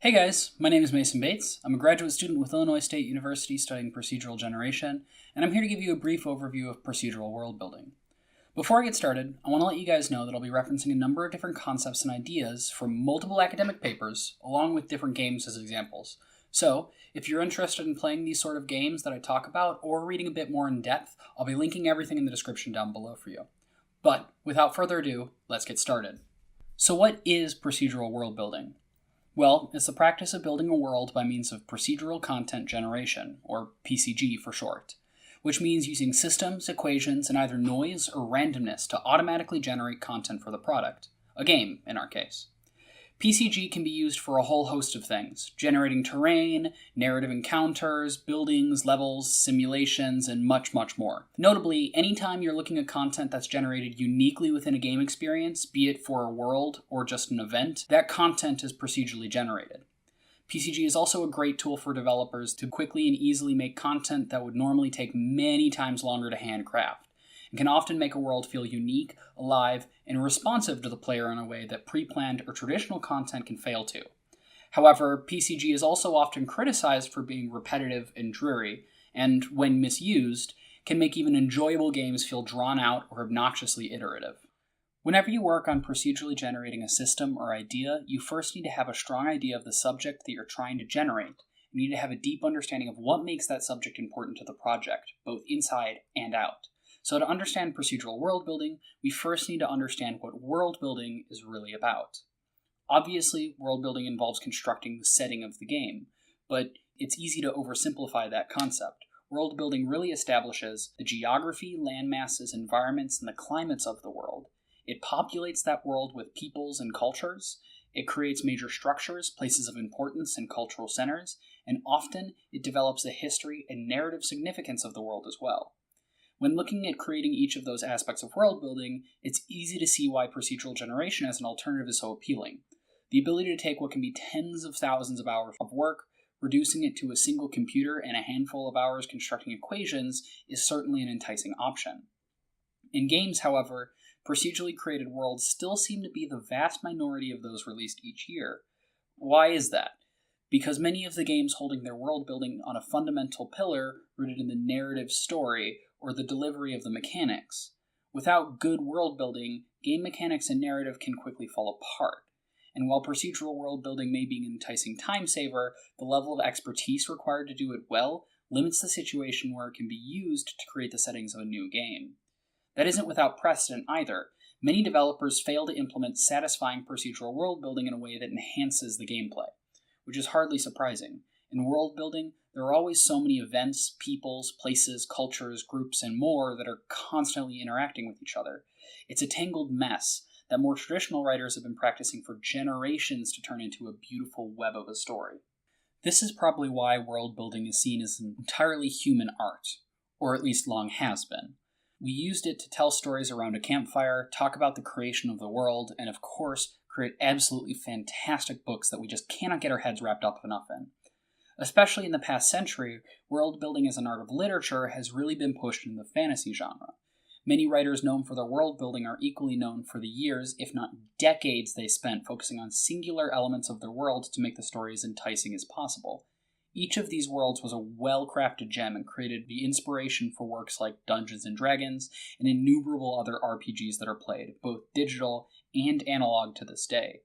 Hey guys, my name is Mason Bates. I'm a graduate student with Illinois State University studying procedural generation, and I'm here to give you a brief overview of procedural world building. Before I get started, I want to let you guys know that I'll be referencing a number of different concepts and ideas from multiple academic papers, along with different games as examples. So, if you're interested in playing these sort of games that I talk about, or reading a bit more in depth, I'll be linking everything in the description down below for you. But, without further ado, let's get started. So what is procedural world building? Well, it's the practice of building a world by means of procedural content generation, or PCG for short, which means using systems, equations, and either noise or randomness to automatically generate content for the product, a game in our case. PCG can be used for a whole host of things, generating terrain, narrative encounters, buildings, levels, simulations, and much, much more. Notably, anytime you're looking at content that's generated uniquely within a game experience, be it for a world or just an event, that content is procedurally generated. PCG is also a great tool for developers to quickly and easily make content that would normally take many times longer to handcraft, and can often make a world feel unique, alive, and responsive to the player in a way that pre-planned or traditional content can fail to. However, PCG is also often criticized for being repetitive and dreary, and, when misused, can make even enjoyable games feel drawn out or obnoxiously iterative. Whenever you work on procedurally generating a system or idea, you first need to have a strong idea of the subject that you're trying to generate. You need to have a deep understanding of what makes that subject important to the project, both inside and out. So to understand procedural world building, we first need to understand what world building is really about. Obviously, world building involves constructing the setting of the game, but it's easy to oversimplify that concept. World building really establishes the geography, landmasses, environments, and the climates of the world. It populates that world with peoples and cultures. It creates major structures, places of importance, and cultural centers, and often it develops the history and narrative significance of the world as well. When looking at creating each of those aspects of world building, it's easy to see why procedural generation as an alternative is so appealing. The ability to take what can be tens of thousands of hours of work, reducing it to a single computer and a handful of hours constructing equations is certainly an enticing option. In games, however, procedurally created worlds still seem to be the vast minority of those released each year. Why is that? Because many of the games holding their world building on a fundamental pillar rooted in the narrative story or the delivery of the mechanics. Without good world building, game mechanics and narrative can quickly fall apart. And while procedural world building may be an enticing time saver, the level of expertise required to do it well limits the situation where it can be used to create the settings of a new game. That isn't without precedent either. Many developers fail to implement satisfying procedural world building in a way that enhances the gameplay, which is hardly surprising. In world building, there are always so many events, peoples, places, cultures, groups, and more that are constantly interacting with each other. It's a tangled mess that more traditional writers have been practicing for generations to turn into a beautiful web of a story. This is probably why world building is seen as an entirely human art, or at least long has been. We used it to tell stories around a campfire, talk about the creation of the world, and of course, create absolutely fantastic books that we just cannot get our heads wrapped up enough in. Especially in the past century, world building as an art of literature has really been pushed into the fantasy genre. Many writers known for their world building are equally known for the years, if not decades, they spent focusing on singular elements of their world to make the story as enticing as possible. Each of these worlds was a well-crafted gem and created the inspiration for works like Dungeons & Dragons and innumerable other RPGs that are played, both digital and analog to this day.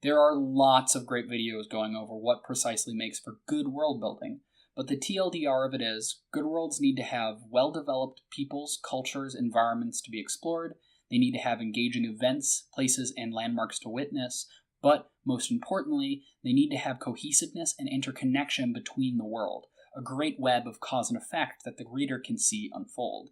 There are lots of great videos going over what precisely makes for good world building, but the TLDR of it is, good worlds need to have well-developed peoples, cultures, environments to be explored, they need to have engaging events, places, and landmarks to witness, but, most importantly, they need to have cohesiveness and interconnection between the world, a great web of cause and effect that the reader can see unfold.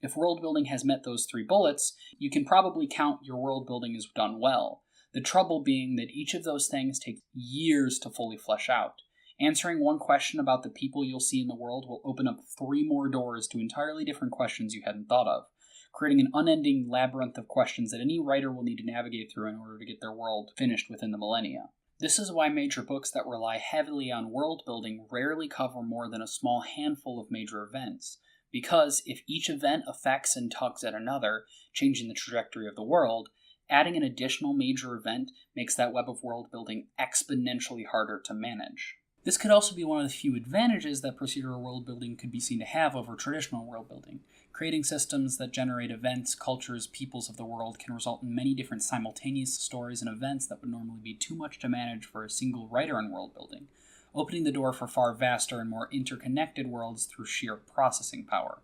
If world building has met those three bullets, you can probably count your world building as done well. The trouble being that each of those things takes years to fully flesh out. Answering one question about the people you'll see in the world will open up 3 more doors to entirely different questions you hadn't thought of, creating an unending labyrinth of questions that any writer will need to navigate through in order to get their world finished within the millennia. This is why major books that rely heavily on world building rarely cover more than a small handful of major events, because if each event affects and tugs at another, changing the trajectory of the world, Adding an additional major event makes that web of world building exponentially harder to manage. This could also be one of the few advantages that procedural world building could be seen to have over traditional world building. Creating systems that generate events, cultures, peoples of the world can result in many different simultaneous stories and events that would normally be too much to manage for a single writer in world building, opening the door for far vaster and more interconnected worlds through sheer processing power.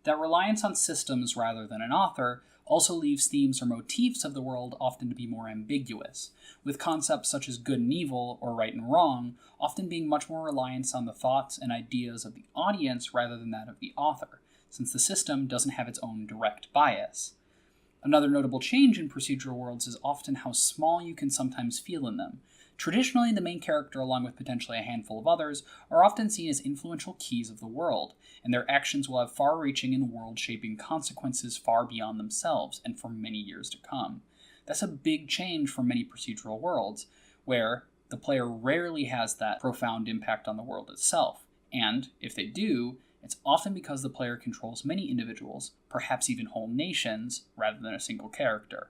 That reliance on systems rather than an author also leaves themes or motifs of the world often to be more ambiguous, with concepts such as good and evil or right and wrong often being much more reliant on the thoughts and ideas of the audience rather than that of the author, since the system doesn't have its own direct bias. Another notable change in procedural worlds is often how small you can sometimes feel in them. Traditionally, the main character, along with potentially a handful of others, are often seen as influential keys of the world, and their actions will have far-reaching and world-shaping consequences far beyond themselves and for many years to come. That's a big change from many procedural worlds, where the player rarely has that profound impact on the world itself, and, if they do, it's often because the player controls many individuals, perhaps even whole nations, rather than a single character.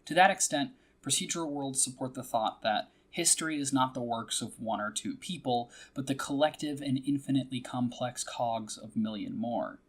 To that extent, procedural worlds support the thought that history is not the works of one or two people, but the collective and infinitely complex cogs of a million more.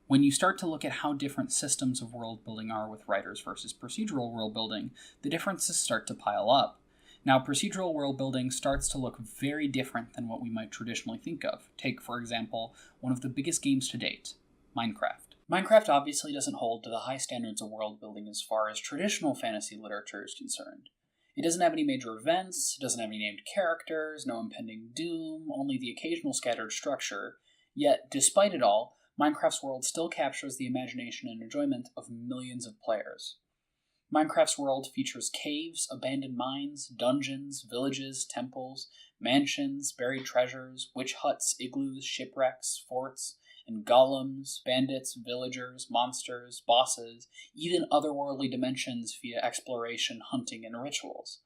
When you start to look at how different systems of world building are with writers versus procedural world building, the differences start to pile up. Now, procedural world building starts to look very different than what we might traditionally think of. Take, for example, one of the biggest games to date, Minecraft. Minecraft obviously doesn't hold to the high standards of world building as far as traditional fantasy literature is concerned. It doesn't have any major events, it doesn't have any named characters, no impending doom, only the occasional scattered structure. Yet, despite it all, Minecraft's world still captures the imagination and enjoyment of millions of players. Minecraft's world features caves, abandoned mines, dungeons, villages, temples, mansions, buried treasures, witch huts, igloos, shipwrecks, forts, and golems, bandits, villagers, monsters, bosses, even otherworldly dimensions via exploration, hunting, and rituals.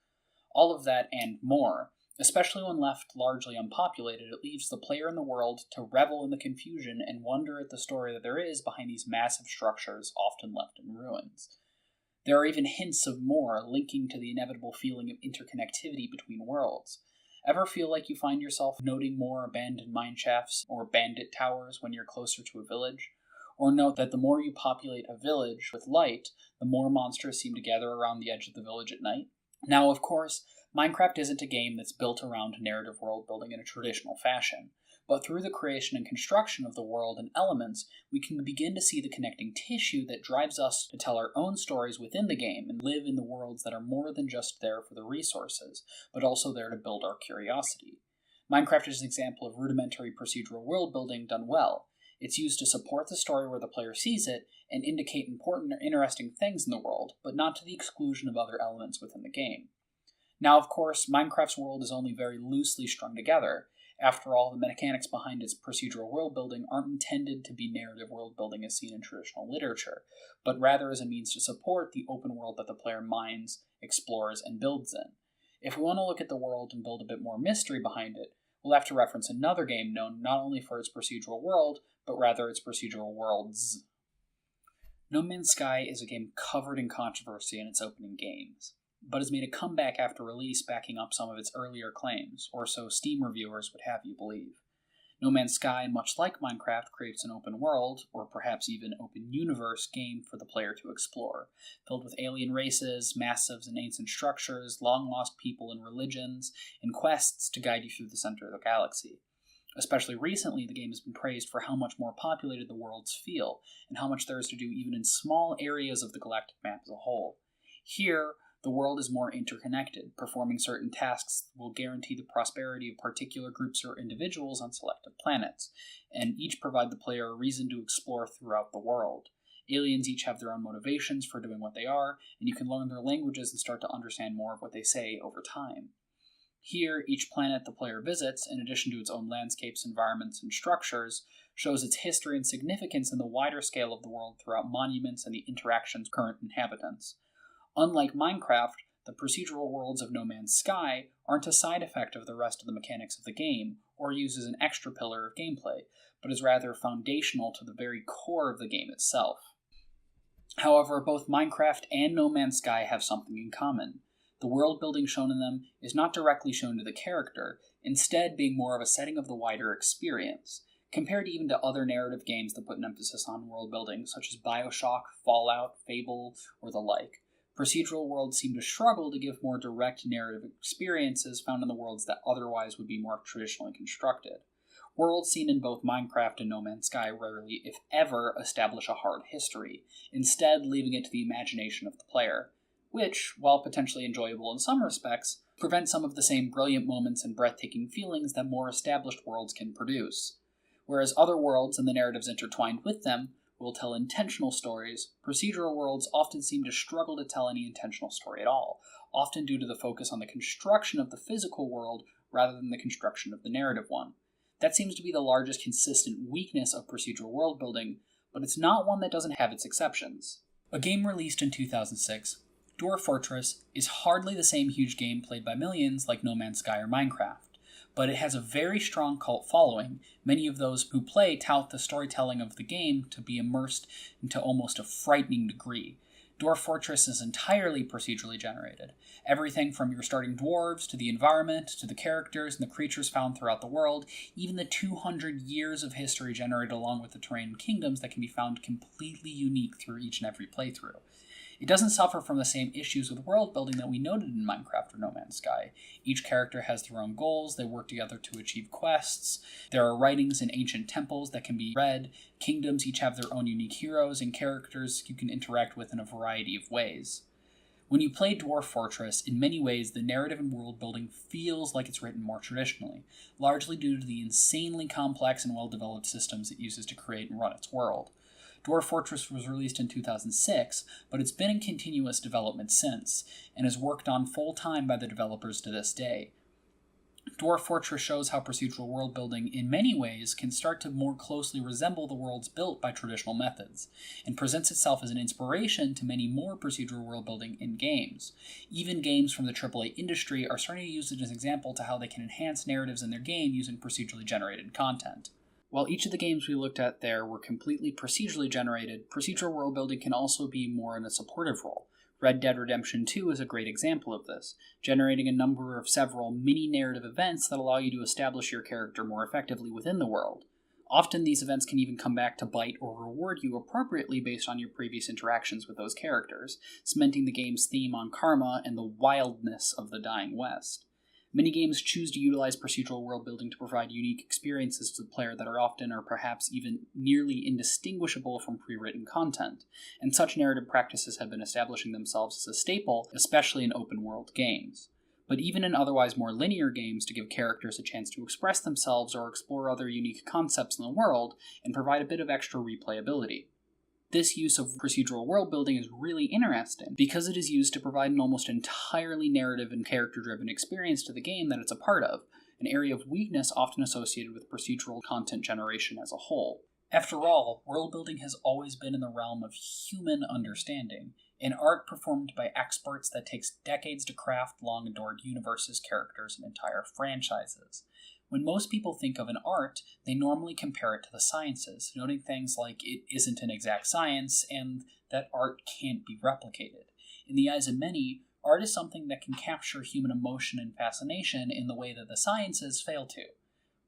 All of that and more, especially when left largely unpopulated, it leaves the player in the world to revel in the confusion and wonder at the story that there is behind these massive structures often left in ruins. There are even hints of more, linking to the inevitable feeling of interconnectivity between worlds. Ever feel like you find yourself noting more abandoned mine shafts or bandit towers when you're closer to a village? Or note that the more you populate a village with light, the more monsters seem to gather around the edge of the village at night? Now, of course, Minecraft isn't a game that's built around narrative world building in a traditional fashion, but through the creation and construction of the world and elements, we can begin to see the connecting tissue that drives us to tell our own stories within the game and live in the worlds that are more than just there for the resources, but also there to build our curiosity. Minecraft is an example of rudimentary procedural world building done well. It's used to support the story where the player sees it and indicate important or interesting things in the world, but not to the exclusion of other elements within the game. Now, of course, Minecraft's world is only very loosely strung together. After all, the mechanics behind its procedural world building aren't intended to be narrative world building as seen in traditional literature, but rather as a means to support the open world that the player mines, explores, and builds in. If we want to look at the world and build a bit more mystery behind it, we'll have to reference another game known not only for its procedural world, but rather its procedural worlds. No Man's Sky is a game covered in controversy in its opening games, but has made a comeback after release backing up some of its earlier claims, or so Steam reviewers would have you believe. No Man's Sky, much like Minecraft, creates an open world, or perhaps even open universe game for the player to explore, filled with alien races, massive and ancient structures, long-lost people and religions, and quests to guide you through the center of the galaxy. Especially recently, the game has been praised for how much more populated the worlds feel, and how much there is to do even in small areas of the galactic map as a whole. Here, the world is more interconnected. Performing certain tasks will guarantee the prosperity of particular groups or individuals on selected planets, and each provide the player a reason to explore throughout the world. Aliens each have their own motivations for doing what they are, and you can learn their languages and start to understand more of what they say over time. Here, each planet the player visits, in addition to its own landscapes, environments, and structures, shows its history and significance in the wider scale of the world throughout monuments and the interactions of current inhabitants. Unlike Minecraft, the procedural worlds of No Man's Sky aren't a side effect of the rest of the mechanics of the game, or used as an extra pillar of gameplay, but is rather foundational to the very core of the game itself. However, both Minecraft and No Man's Sky have something in common. The world building shown in them is not directly shown to the character, instead being more of a setting of the wider experience, compared even to other narrative games that put an emphasis on world building, such as BioShock, Fallout, Fable, or the like. Procedural worlds seem to struggle to give more direct narrative experiences found in the worlds that otherwise would be more traditionally constructed. Worlds seen in both Minecraft and No Man's Sky rarely, if ever, establish a hard history, instead leaving it to the imagination of the player, which, while potentially enjoyable in some respects, prevents some of the same brilliant moments and breathtaking feelings that more established worlds can produce. Whereas other worlds and the narratives intertwined with them will tell intentional stories, procedural worlds often seem to struggle to tell any intentional story at all, often due to the focus on the construction of the physical world rather than the construction of the narrative one. That seems to be the largest consistent weakness of procedural world building, but it's not one that doesn't have its exceptions. A game released in 2006, Dwarf Fortress, is hardly the same huge game played by millions like No Man's Sky or Minecraft, but it has a very strong cult following. Many of those who play tout the storytelling of the game to be immersed into almost a frightening degree. Dwarf Fortress is entirely procedurally generated. Everything from your starting dwarves, to the environment, to the characters and the creatures found throughout the world, even the 200 years of history generated along with the terrain and kingdoms that can be found completely unique through each and every playthrough. It doesn't suffer from the same issues with world building that we noted in Minecraft or No Man's Sky. Each character has their own goals, they work together to achieve quests, there are writings in ancient temples that can be read, kingdoms each have their own unique heroes, and characters you can interact with in a variety of ways. When you play Dwarf Fortress, in many ways the narrative and world building feels like it's written more traditionally, largely due to the insanely complex and well-developed systems it uses to create and run its world. Dwarf Fortress was released in 2006, but it's been in continuous development since, and is worked on full-time by the developers to this day. Dwarf Fortress shows how procedural world building, in many ways, can start to more closely resemble the worlds built by traditional methods, and presents itself as an inspiration to many more procedural world building in games. Even games from the AAA industry are starting to use it as an example to how they can enhance narratives in their game using procedurally generated content. While each of the games we looked at there were completely procedurally generated, procedural world building can also be more in a supportive role. Red Dead Redemption 2 is a great example of this, generating a number of several mini-narrative events that allow you to establish your character more effectively within the world. Often these events can even come back to bite or reward you appropriately based on your previous interactions with those characters, cementing the game's theme on karma and the wildness of the Dying West. Many games choose to utilize procedural world building to provide unique experiences to the player that are often or perhaps even nearly indistinguishable from pre-written content, and such narrative practices have been establishing themselves as a staple, especially in open world games. But even in otherwise more linear games, to give characters a chance to express themselves or explore other unique concepts in the world, and provide a bit of extra replayability. This use of procedural world building is really interesting because it is used to provide an almost entirely narrative and character-driven experience to the game that it's a part of, an area of weakness often associated with procedural content generation as a whole. After all, world building has always been in the realm of human understanding, an art performed by experts that takes decades to craft long-adored universes, characters, and entire franchises. When most people think of an art, they normally compare it to the sciences, noting things like it isn't an exact science and that art can't be replicated. In the eyes of many, art is something that can capture human emotion and fascination in the way that the sciences fail to.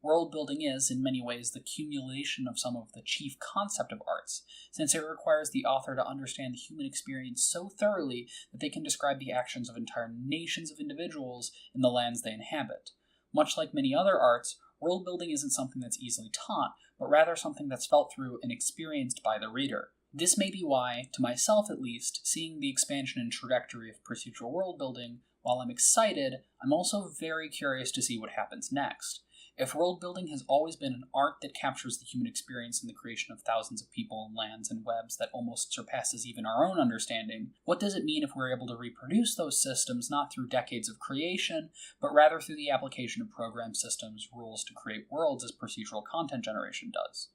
World building is, in many ways, the accumulation of some of the chief concept of arts, since it requires the author to understand the human experience so thoroughly that they can describe the actions of entire nations of individuals in the lands they inhabit. Much like many other arts, world building isn't something that's easily taught, but rather something that's felt through and experienced by the reader. This may be why, to myself at least, seeing the expansion and trajectory of procedural world building, while I'm excited, I'm also very curious to see what happens next. If world building has always been an art that captures the human experience in the creation of thousands of people and lands and webs that almost surpasses even our own understanding, what does it mean if we're able to reproduce those systems not through decades of creation, but rather through the application of program systems, rules to create worlds as procedural content generation does?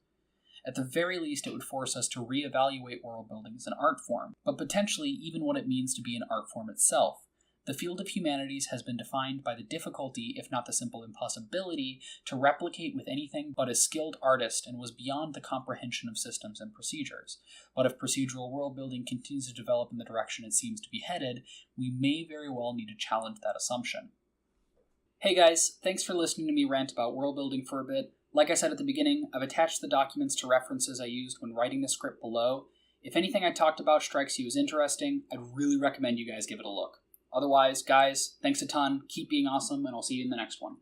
At the very least, it would force us to reevaluate world building as an art form, but potentially even what it means to be an art form itself. The field of humanities has been defined by the difficulty, if not the simple impossibility, to replicate with anything but a skilled artist and was beyond the comprehension of systems and procedures. But if procedural world building continues to develop in the direction it seems to be headed, we may very well need to challenge that assumption. Hey guys, thanks for listening to me rant about world building for a bit. Like I said at the beginning, I've attached the documents to references I used when writing the script below. If anything I talked about strikes you as interesting, I'd really recommend you guys give it a look. Otherwise, guys, thanks a ton, keep being awesome, and I'll see you in the next one.